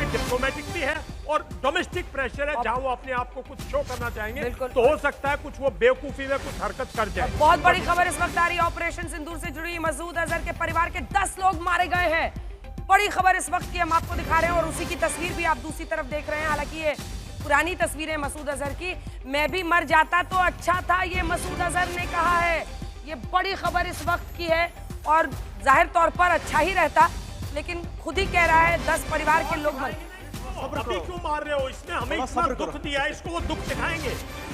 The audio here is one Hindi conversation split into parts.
डिप्लोमेटिक भी है और डोमेस्टिक प्रेशर है, जहां वो अपने आप को कुछ शो करना चाहेंगे तो हो सकता है कुछ वो बेवकूफी में कुछ हरकत कर जाए। बहुत बड़ी खबर इस वक्त आ रही है ऑपरेशन सिंदूर से जुड़ी। मसूद अजहर के परिवार के 10 लोग मारे गए हैं। बड़ी खबर इस वक्त की हम आपको दिखा रहे हैं और उसी की तस्वीर भी आप दूसरी तरफ देख रहे हैं। हालांकि ये पुरानी तस्वीरें मसूद अजहर की। मैं भी मर जाता तो अच्छा था, ये मसूद अजहर ने कहा है। ये बड़ी खबर इस वक्त की है और जाहिर तौर पर अच्छा ही रहता, लेकिन खुद ही कह रहा है 10 परिवार के लोग मर। अभी क्यों मार रहे हो? इसने हमें इतना दुख दिया है, इसको वो दुख दिखाएंगे,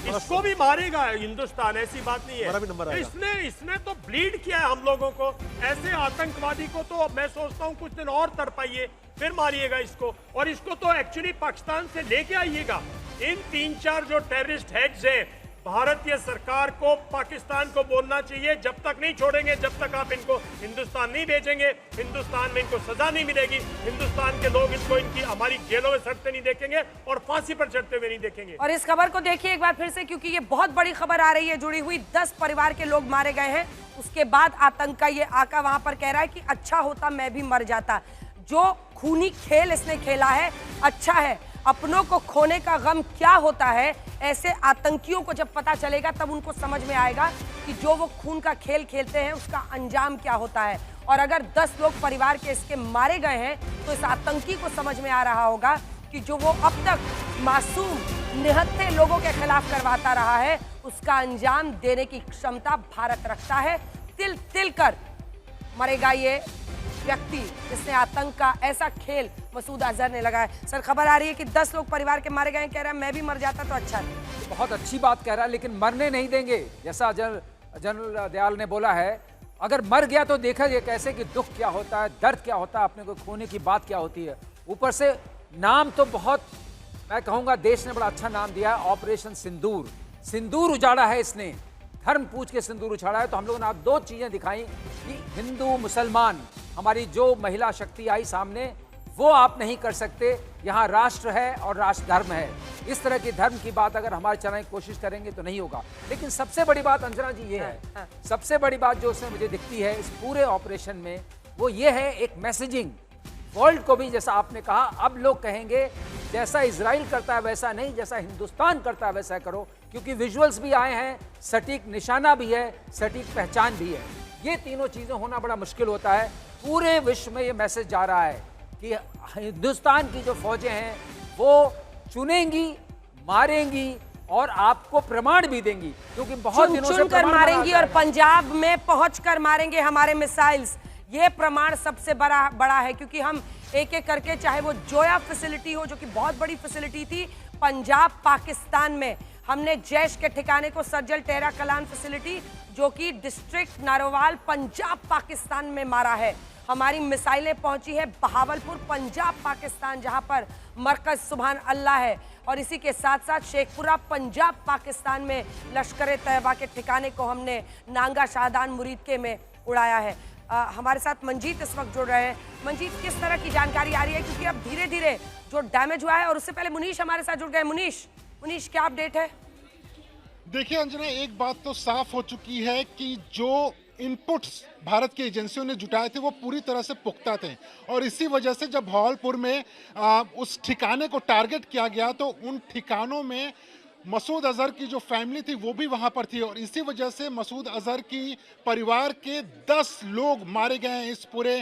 इसको भी मारेगा हिंदुस्तान, ऐसी बात नहीं है। इसने तो ब्लीड किया है हम लोगों को। ऐसे आतंकवादी को तो मैं सोचता हूँ कुछ दिन और तड़पाइए, फिर मारिएगा इसको, और इसको तो एक्चुअली पाकिस्तान से लेके आइएगा। इन 3-4 जो टेररिस्ट हेड्स हैं, भारतीय सरकार को पाकिस्तान को बोलना चाहिए, जब तक नहीं छोड़ेंगे, जब तक आप इनको हिंदुस्तान नहीं भेजेंगे, हिंदुस्तान में इनको सजा नहीं मिलेगी, हिंदुस्तान के लोग इनको इनकी हमारी जेलों में सड़ते नहीं देखेंगे और फांसी पर चढ़ते हुए नहीं देखेंगे। और इस खबर को देखिए एक बार फिर से, क्योंकि ये बहुत बड़ी खबर आ रही है जुड़ी हुई। 10 परिवार के लोग मारे गए हैं। उसके बाद आतंक का ये आका वहां पर कह रहा है कि अच्छा होता मैं भी मर जाता। जो खूनी खेल इसने खेला है अच्छा है। अपनों को खोने का गम क्या होता है, ऐसे आतंकियों को जब पता चलेगा तब उनको समझ में आएगा कि जो वो खून का खेल खेलते हैं उसका अंजाम क्या होता है। और अगर 10 लोग परिवार के इसके मारे गए हैं तो इस आतंकी को समझ में आ रहा होगा कि जो वो अब तक मासूम निहत्थे लोगों के खिलाफ करवाता रहा है उसका अंजाम देने की क्षमता भारत रखता है। तिल तिल कर मरेगा ये व्यक्ति जिसने आतंक का ऐसा खेल मसूद अजहर ने लगाया। सर, खबर आ रही है कि 10 लोग परिवार के मारे गए। कह रहा है मैं भी मर जाता तो अच्छा था। बहुत अच्छी बात कह रहा है, लेकिन मरने नहीं देंगे। जैसा जनरल दयाल ने बोला है, अगर मर गया तो देखा ये कैसे कि दुख क्या होता है, दर्द क्या होता है, अपने को खोने की बात क्या होती है। ऊपर से नाम तो बहुत, मैं कहूँगा देश ने बड़ा अच्छा नाम दिया है, ऑपरेशन सिंदूर। सिंदूर उजाड़ा है इसने, धर्म पूछ के सिंदूर उछाड़ा है। तो हम लोगों ने आप 2 चीजें दिखाई कि हिंदू मुसलमान, हमारी जो महिला शक्ति आई सामने, वो आप नहीं कर सकते। यहाँ राष्ट्र है और राष्ट्र धर्म है। इस तरह की धर्म की बात अगर हमारे चलाने की कोशिश करेंगे तो नहीं होगा। लेकिन सबसे बड़ी बात अंजना जी ये है, सबसे बड़ी बात जो उसमें मुझे दिखती है इस पूरे ऑपरेशन में, वो ये है एक मैसेजिंग वर्ल्ड को भी। जैसा आपने कहा, अब लोग कहेंगे जैसा इजराइल करता है वैसा नहीं, जैसा हिंदुस्तान करता है वैसा करो, क्योंकि विजुअल्स भी आए हैं, सटीक निशाना भी है, सटीक पहचान भी है। ये तीनों चीजें होना बड़ा मुश्किल होता है। पूरे विश्व में ये मैसेज जा रहा है कि हिंदुस्तान की जो फौजें हैं वो चुनेंगी, मारेंगी और आपको प्रमाण भी देंगी, क्योंकि बहुत दिनों से कर मारेंगी और पंजाब में पहुंचकर मारेंगे हमारे मिसाइल्स। ये प्रमाण सबसे बड़ा है, क्योंकि हम एक एक करके, चाहे वो जोया फैसिलिटी हो जो कि बहुत बड़ी फैसिलिटी थी पंजाब पाकिस्तान में, हमने जैश के ठिकाने को सर्जल टेरा कलान फैसिलिटी जो कि डिस्ट्रिक्ट नारोवाल पंजाब पाकिस्तान में मारा है। हमारी मिसाइलें पहुंची है बहावलपुर पंजाब पाकिस्तान, जहां पर मरकज सुभान अल्लाह है, और इसी के साथ साथ शेखपुरा पंजाब पाकिस्तान में लश्कर तैयबा के ठिकाने को हमने नांगा शाहदान मुरीदके में उड़ाया है। हमारे साथ मंजीत इस वक्त जुड़ रहे हैं। मंजीत, किस तरह की जानकारी आ रही है, क्योंकि अब धीरे धीरे जो डैमेज हुआ है, और उससे पहले मुनीश हमारे साथ जुड़ गए। मुनीश क्या अपडेट है? देखिए अंजना, एक बात तो साफ हो चुकी है कि जो इनपुट्स भारत की एजेंसियों ने जुटाए थे वो पूरी तरह से पुख्ता थे, और इसी वजह से जब भावलपुर में उस ठिकाने को टारगेट किया गया तो उन ठिकानों में मसूद अजहर की जो फैमिली थी वो भी वहां पर थी, और इसी वजह से मसूद अजहर की परिवार के 10 लोग मारे गए हैं इस पूरे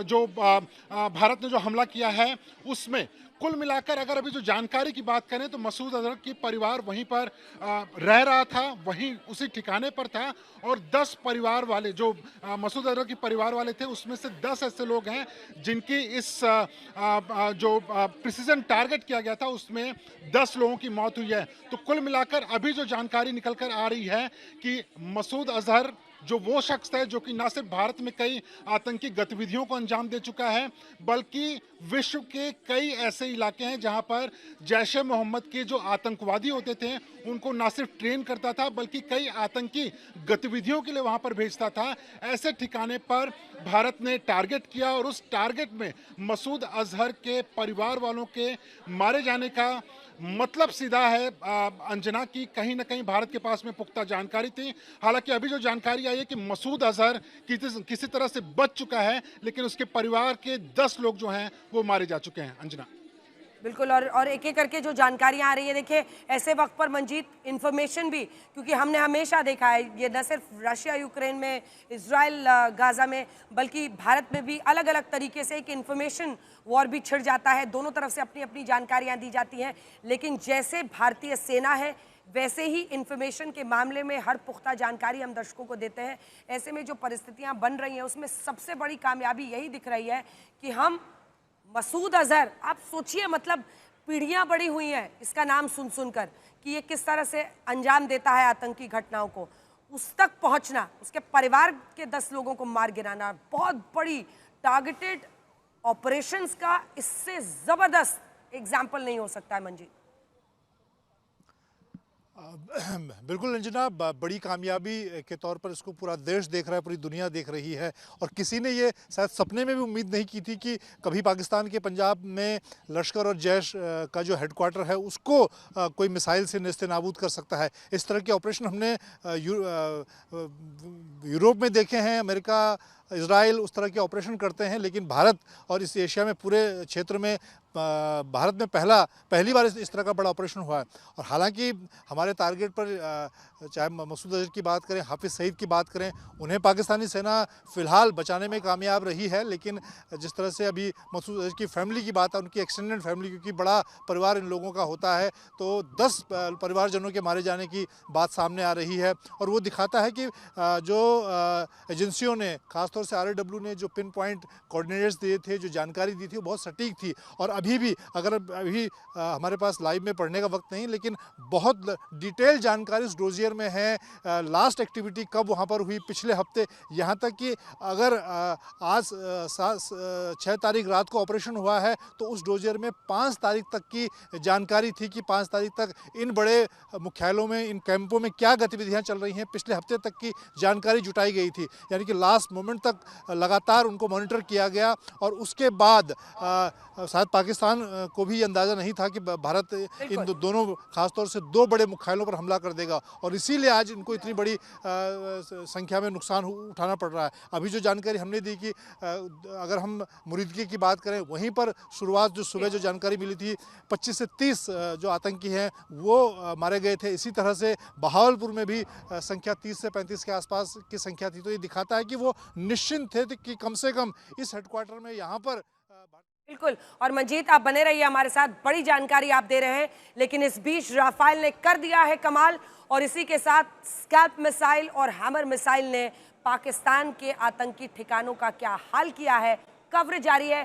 जो भारत ने जो हमला किया है उसमें। कुल मिलाकर अगर अभी जो जानकारी की बात करें तो मसूद अजहर की परिवार वहीं पर रह रहा था, वहीं उसी ठिकाने पर था, और 10 परिवार वाले जो मसूद अजहर की परिवार वाले थे उसमें से 10 ऐसे लोग हैं जिनकी इस जो प्रिसीजन टारगेट किया गया था उसमें 10 लोगों की मौत हुई है। तो कुल मिलाकर अभी जो जानकारी निकल कर आ रही है कि मसूद अजहर जो वो शख्स है जो कि न सिर्फ भारत में कई आतंकी गतिविधियों को अंजाम दे चुका है, बल्कि विश्व के कई ऐसे इलाके हैं जहां पर जैश ए मोहम्मद के जो आतंकवादी होते थे उनको न सिर्फ ट्रेन करता था बल्कि कई आतंकी गतिविधियों के लिए वहां पर भेजता था। ऐसे ठिकाने पर भारत ने टारगेट किया, और उस टारगेट में मसूद अजहर के परिवार वालों के मारे जाने का मतलब सीधा है अंजना की कहीं ना कहीं भारत के पास में पुख्ता जानकारी थी। हालांकि अभी जो जानकारी आई बताइए कि मसूद अजहर किसी तरह से बच चुका है, लेकिन उसके परिवार के 10 लोग जो हैं वो मारे जा चुके हैं। अंजना, बिल्कुल, और एक एक करके जो जानकारियां आ रही है, देखिए ऐसे वक्त पर मंजीत इंफॉर्मेशन भी, क्योंकि हमने हमेशा देखा है ये न सिर्फ रशिया यूक्रेन में, इजराइल गाजा में, बल्कि भारत में भी अलग अलग तरीके से एक इंफॉर्मेशन वॉर भी छिड़ जाता है। दोनों तरफ से अपनी अपनी जानकारियां दी जाती हैं, लेकिन जैसे भारतीय सेना है वैसे ही इंफॉर्मेशन के मामले में हर पुख्ता जानकारी हम दर्शकों को देते हैं। ऐसे में जो परिस्थितियां बन रही हैं उसमें सबसे बड़ी कामयाबी यही दिख रही है कि हम मसूद अजहर, आप सोचिए, मतलब पीढ़ियां बड़ी हुई हैं इसका नाम सुन सुनकर कि ये किस तरह से अंजाम देता है आतंकी घटनाओं को, उस तक पहुंचना, उसके परिवार के 10 लोगों को मार गिराना, बहुत बड़ी टारगेटेड ऑपरेशंस का इससे जबरदस्त एग्जाम्पल नहीं हो सकता है मंजीत। बिल्कुल अंजना, बड़ी कामयाबी के तौर पर इसको पूरा देश देख रहा है, पूरी दुनिया देख रही है। और किसी ने ये शायद सपने में भी उम्मीद नहीं की थी कि कभी पाकिस्तान के पंजाब में लश्कर और जैश का जो हेडक्वार्टर है उसको कोई मिसाइल से नेस्तनाबूद कर सकता है। इस तरह के ऑपरेशन हमने यूरोप में देखे हैं, अमेरिका, इजराइल उस तरह के ऑपरेशन करते हैं, लेकिन भारत और इस एशिया में पूरे क्षेत्र में भारत में पहली बार इस तरह का बड़ा ऑपरेशन हुआ है। और हालांकि हमारे टारगेट पर चाहे मसूद अजहर की बात करें, हाफिज़ सईद की बात करें, उन्हें पाकिस्तानी सेना फ़िलहाल बचाने में कामयाब रही है। लेकिन जिस तरह से अभी मसूद अजहर की फैमिली की बात है, उनकी एक्सटेंडेड फैमिली, क्योंकि बड़ा परिवार इन लोगों का होता है, तो 10 परिवारजनों के मारे जाने की बात सामने आ रही है। और वो दिखाता है कि जो एजेंसियों ने, खासतौर से RAW ने जो पिन पॉइंट कोऑर्डिनेट्स दिए थे, जो जानकारी दी थी, वो बहुत सटीक थी। और अभी भी अभी हमारे पास लाइव में पढ़ने का वक्त नहीं, लेकिन बहुत डिटेल जानकारी उस डोजियर में है। लास्ट एक्टिविटी कब वहाँ पर हुई, पिछले हफ्ते, यहाँ तक कि अगर आज 6 तारीख रात को ऑपरेशन हुआ है तो उस डोजियर में 5 तारीख तक की जानकारी थी कि 5 तारीख तक इन बड़े मुख्यालयों में, इन कैंपों में क्या गतिविधियाँ चल रही हैं, पिछले हफ्ते तक की जानकारी जुटाई गई थी। यानी कि लास्ट मोमेंट तक लगातार उनको मॉनिटर किया गया। और उसके बाद शायद पाकिस्तान को भी अंदाज़ा नहीं था कि भारत इन दोनों, खासतौर से 2 बड़े मुख्यालयों पर हमला कर देगा। और इसीलिए आज इनको इतनी बड़ी संख्या में नुकसान उठाना पड़ रहा है। अभी जो जानकारी हमने दी कि अगर हम मुरीदगी की बात करें, वहीं पर शुरुआत जो सुबह जो जानकारी मिली थी, 25 से 30 जो आतंकी हैं वो मारे गए थे। इसी तरह से बहावलपुर में भी संख्या 30 से 35 के आसपास की संख्या थी। तो ये दिखाता है कि वो निश्चिंत थे कि कम से कम इस हेडक्वार्टर में यहाँ पर। बिल्कुल, और मंजीत आप बने रहिए हमारे साथ, बड़ी जानकारी आप दे रहे हैं। लेकिन इस बीच राफेल ने कर दिया है कमाल, और इसी के साथ स्कैल्प मिसाइल और हैमर मिसाइल ने पाकिस्तान के आतंकी ठिकानों का क्या हाल किया है। कवरेज जारी है,